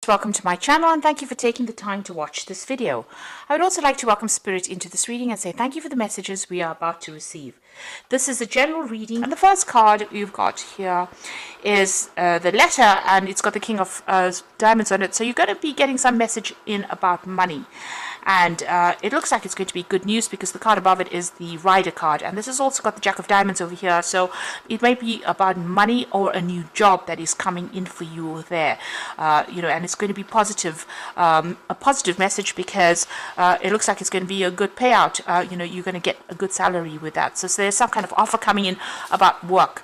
Welcome to my channel and thank you for taking the time to watch this video. I would also like to welcome Spirit into this reading and say thank you for the messages we are about to receive. This is a general reading and the first card you've got here is the letter, and it's got the King of Diamonds on it. So you're going to be getting some message in about money. And it looks like it's going to be good news because the card above it is the Rider card. And this has also got the Jack of Diamonds over here. So it may be about money or a new job that is coming in for you there. And it's going to be positive, a positive message because it looks like it's going to be a good payout. You're going to get a good salary with that. So there's some kind of offer coming in about work.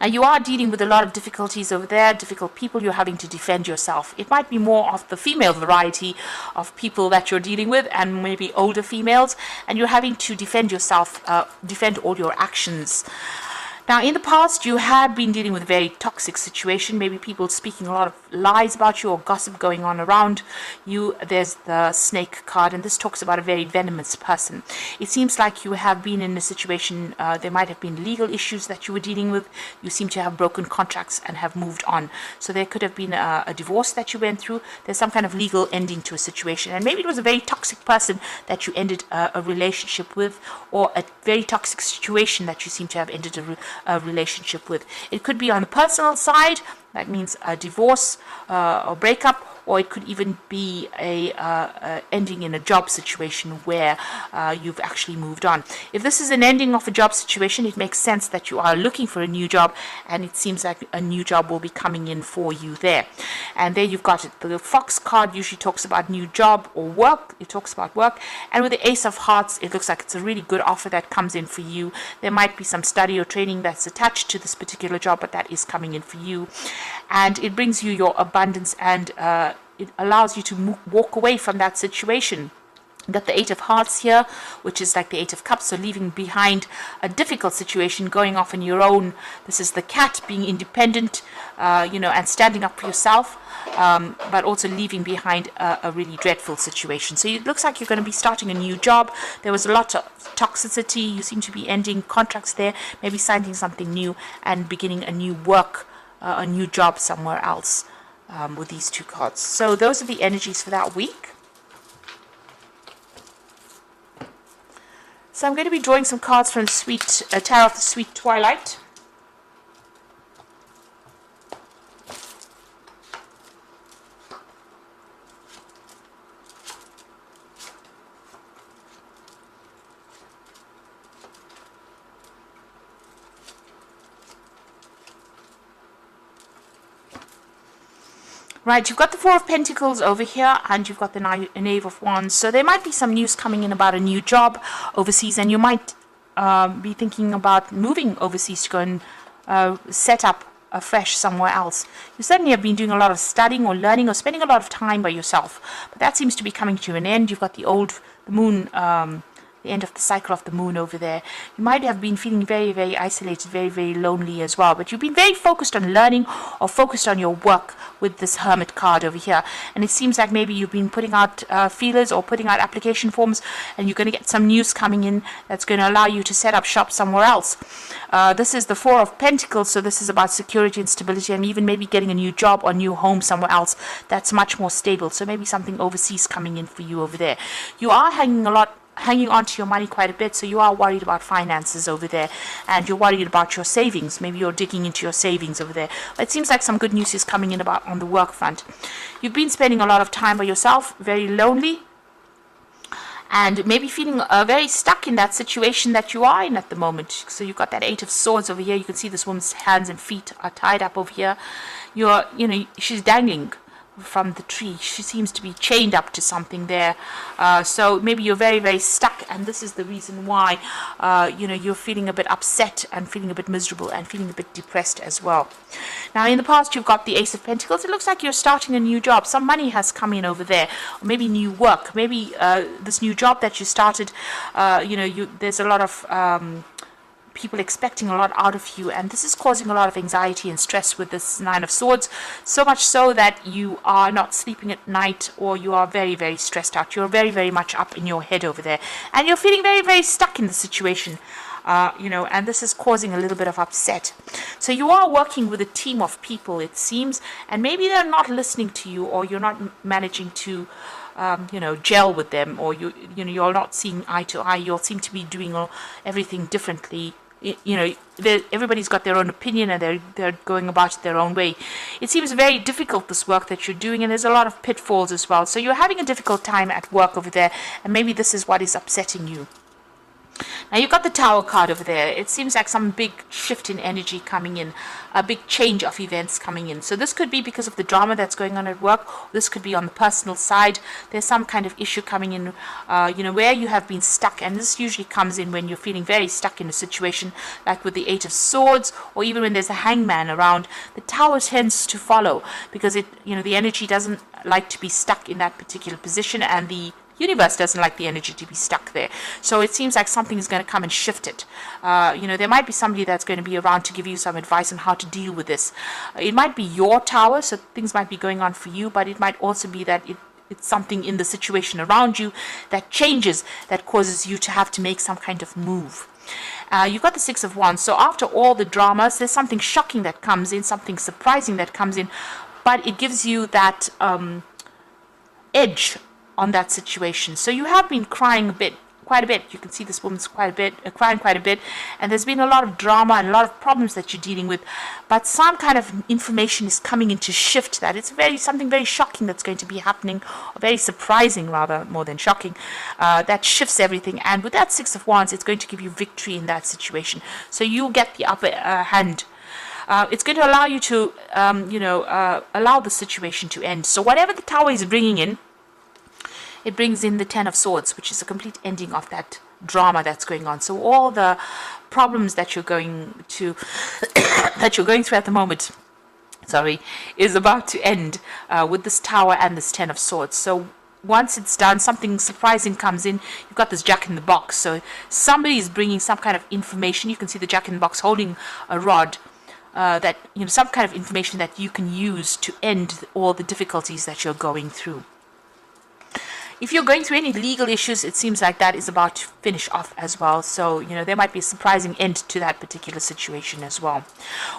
Now you are dealing with a lot of difficulties over there, difficult people. You're having to defend yourself. It might be more of the female variety of people that you're dealing with, and maybe older females, and you're having to defend yourself, defend all your actions. Now, in the past, you have been dealing with a very toxic situation, maybe people speaking a lot of lies about you or gossip going on around you. There's the Snake card, and this talks about a very venomous person. It seems like you have been in a situation, there might have been legal issues that you were dealing with. You seem to have broken contracts and have moved on. So there could have been a divorce that you went through. There's some kind of legal ending to a situation, and maybe it was a very toxic person that you ended a relationship with, or a very toxic situation that you seem to have ended a relationship with. It could be on the personal side, that means a divorce or breakup, or it could even be a ending in a job situation where you've actually moved on. If this is an ending of a job situation, it makes sense that you are looking for a new job, and it seems like a new job will be coming in for you there. And there you've got it. The Fox card usually talks about new job or work. It talks about work. And with the Ace of Hearts, it looks like it's a really good offer that comes in for you. There might be some study or training that's attached to this particular job, but that is coming in for you. And it brings you your abundance, and it allows you to walk away from that situation. You've got the Eight of Hearts here, which is like the Eight of Cups, so leaving behind a difficult situation, going off on your own. This is the Cat, being independent, and standing up for yourself, but also leaving behind a really dreadful situation. So it looks like you're going to be starting a new job. There was a lot of toxicity. You seem to be ending contracts there, maybe signing something new and beginning a new work, a new job somewhere else. With these two cards. So those are the energies for that week. So I'm going to be drawing some cards from the Tarot of the Sweet Twilight. Right, you've got the Four of Pentacles over here, and you've got the Knave of Wands. So there might be some news coming in about a new job overseas, and you might be thinking about moving overseas to go and set up afresh somewhere else. You certainly have been doing a lot of studying or learning or spending a lot of time by yourself, but that seems to be coming to an end. You've got the moon, the end of the cycle of the moon over there. You might have been feeling very, very isolated, very, very lonely as well. But you've been very focused on learning or focused on your work with this Hermit card over here. And it seems like maybe you've been putting out feelers or putting out application forms, and you're going to get some news coming in that's going to allow you to set up shop somewhere else. This is the Four of Pentacles, so this is about security and stability, and even maybe getting a new job or new home somewhere else that's much more stable. So maybe something overseas coming in for you over there. You are hanging on to your money quite a bit, so you are worried about finances over there, and you're worried about your savings. Maybe you're digging into your savings over there. But it seems like some good news is coming in about on the work front. You've been spending a lot of time by yourself, very lonely, and maybe feeling very stuck in that situation that you are in at the moment. So you've got that Eight of Swords over here. You can see this woman's hands and feet are tied up over here. She's dangling from the tree. She seems to be chained up to something there. So maybe you're very, very stuck, and this is the reason why you're feeling a bit upset and feeling a bit miserable and feeling a bit depressed as well. Now, in the past, you've got the Ace of Pentacles. It looks like you're starting a new job. Some money has come in over there, or maybe new work. Maybe this new job that you started, there's a lot of people expecting a lot out of you, and this is causing a lot of anxiety and stress with this Nine of Swords, so much so that you are not sleeping at night, or you are very, very stressed out. You're very, very much up in your head over there, and you're feeling very, very stuck in the situation. and this is causing a little bit of upset. So you are working with a team of people, it seems, and maybe they're not listening to you, or you're not managing to gel with them, or you're not seeing eye to eye. You all seem to be doing everything differently. Everybody's got their own opinion, and they're going about it their own way. It seems very difficult, this work that you're doing, and there's a lot of pitfalls as well. So you're having a difficult time at work over there, and maybe this is what is upsetting you. Now you've got the Tower card over there. It seems like some big shift in energy coming in, a big change of events coming in. So this could be because of the drama that's going on at work. This could be on the personal side. There's some kind of issue coming in, where you have been stuck. And this usually comes in when you're feeling very stuck in a situation, like with the Eight of Swords, or even when there's a hangman around. The Tower tends to follow because the energy doesn't like to be stuck in that particular position, and the universe doesn't like the energy to be stuck there. So it seems like something is going to come and shift it. There might be somebody that's going to be around to give you some advice on how to deal with this. It might be your tower, so things might be going on for you, but it might also be that it's something in the situation around you that changes, that causes you to have to make some kind of move. You've got the Six of Wands. So after all the dramas, there's something shocking that comes in, something surprising that comes in, but it gives you that edge on that situation. So you have been crying quite a bit. You can see this woman's crying quite a bit, and there's been a lot of drama and a lot of problems that you're dealing with, but some kind of information is coming in to shift that. It's something very shocking that's going to be happening, or very surprising rather, more than shocking, that shifts everything. And with that Six of Wands, it's going to give you victory in that situation. So you'll get the upper hand. It's going to allow you to allow the situation to end. So whatever the Tower is bringing in, it brings in the Ten of Swords, which is a complete ending of that drama that's going on. So all the problems that you're going through at the moment, is about to end with this Tower and this Ten of Swords. So once it's done, something surprising comes in. You've got this Jack in the Box. So somebody is bringing some kind of information. You can see the Jack in the Box holding a rod. Some kind of information that you can use to end all the difficulties that you're going through. If you're going through any legal issues, it seems like that is about to finish off as well. So, there might be a surprising end to that particular situation as well.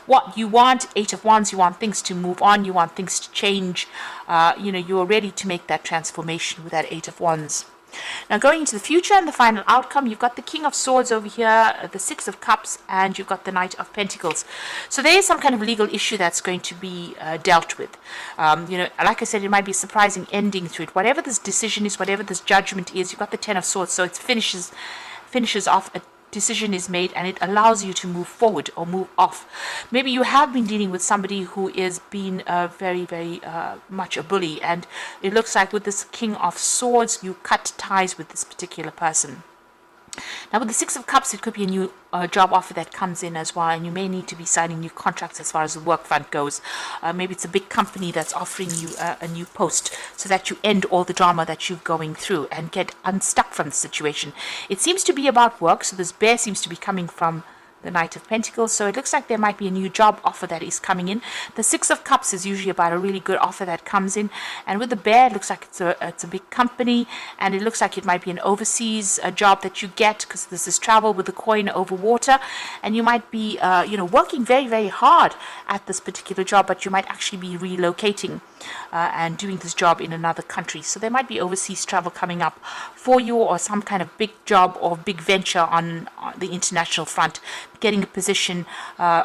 What you want, Eight of Wands, you want things to move on. You want things to change. You're ready to make that transformation with that Eight of Wands. Now going into the future and the final outcome, you've got the King of Swords over here, the Six of Cups, and you've got the Knight of Pentacles. So there is some kind of legal issue that's going to be dealt with. Like I said, it might be a surprising ending to it. Whatever this decision is, whatever this judgment is, you've got the Ten of Swords, so it finishes off a decision is made, and it allows you to move forward or move off. Maybe you have been dealing with somebody who is being very, very much a bully, and it looks like with this King of Swords, you cut ties with this particular person. Now with the Six of Cups, it could be a new job offer that comes in as well, and you may need to be signing new contracts as far as the work front goes. Maybe it's a big company that's offering you a new post so that you end all the drama that you're going through and get unstuck from the situation. It seems to be about work, so this bear seems to be coming from the Knight of Pentacles, so it looks like there might be a new job offer that is coming in. The Six of Cups is usually about a really good offer that comes in, and with the bear, it looks like it's a big company, and it looks like it might be an overseas job that you get, because this is travel with the coin over water, and you might be working very, very hard at this particular job, but you might actually be relocating and doing this job in another country. So there might be overseas travel coming up for you, or some kind of big job or big venture on the international front, getting a position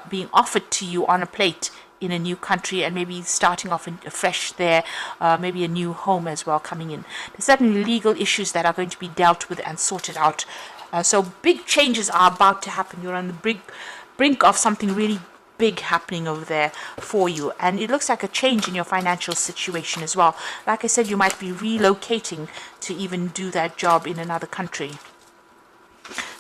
being offered to you on a plate in a new country, and maybe starting off fresh there, maybe a new home as well coming in. There's certainly legal issues that are going to be dealt with and sorted out. So big changes are about to happen. You're on the brink of something really big happening over there for you, and it looks like a change in your financial situation as well. Like I said, you might be relocating to even do that job in another country.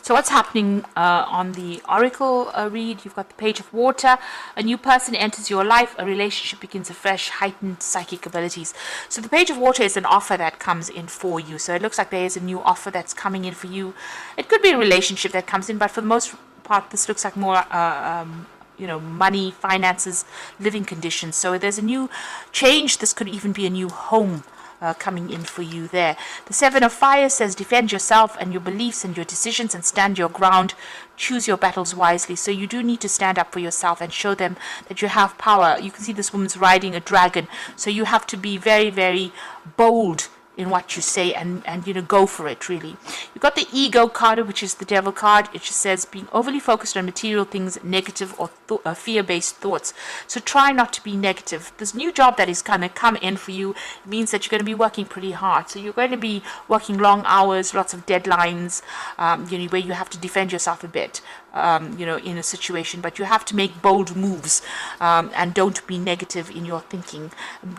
So what's happening on the Oracle read? You've got the Page of Water. A new person enters your life. A relationship begins afresh. Heightened psychic abilities. So the Page of Water is an offer that comes in for you. So it looks like there is a new offer that's coming in for you. It could be a relationship that comes in, but for the most part, this looks like more money, finances, living conditions. So there's a new change. This could even be a new home coming in for you there. The Seven of Fire says defend yourself and your beliefs and your decisions and stand your ground. Choose your battles wisely. So you do need to stand up for yourself and show them that you have power. You can see this woman's riding a dragon. So you have to be very, very bold in what you say and go for it, really. You've got the Ego card, which is the Devil card. It just says being overly focused on material things, negative or fear-based thoughts. So try not to be negative. This new job that is going to come in for you means that you're going to be working pretty hard. So you're going to be working long hours, lots of deadlines, where you have to defend yourself a bit. In a situation, but you have to make bold moves and don't be negative in your thinking.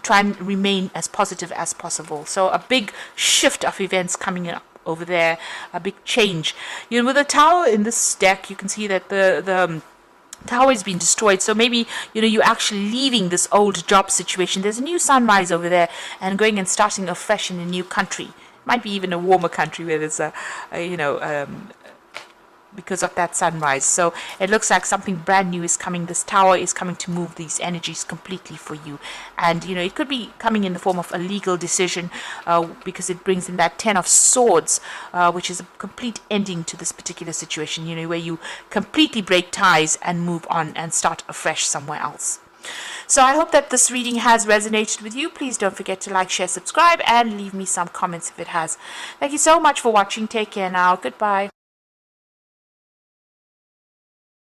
Try and remain as positive as possible. So a big shift of events coming up over there, a big change. With the Tower in this deck, you can see that the Tower has been destroyed, so maybe you're actually leaving this old job situation. There's a new sunrise over there and going and starting afresh in a new country. Might be even a warmer country where there's because of that sunrise. So it looks like something brand new is coming. This Tower is coming to move these energies completely for you, and it could be coming in the form of a legal decision, because it brings in that Ten of Swords, which is a complete ending to this particular situation, where you completely break ties and move on and start afresh somewhere else. So I hope that this reading has resonated with you. Please don't forget to like, share, subscribe, and leave me some comments if it has. Thank you so much for watching. Take care now. Goodbye.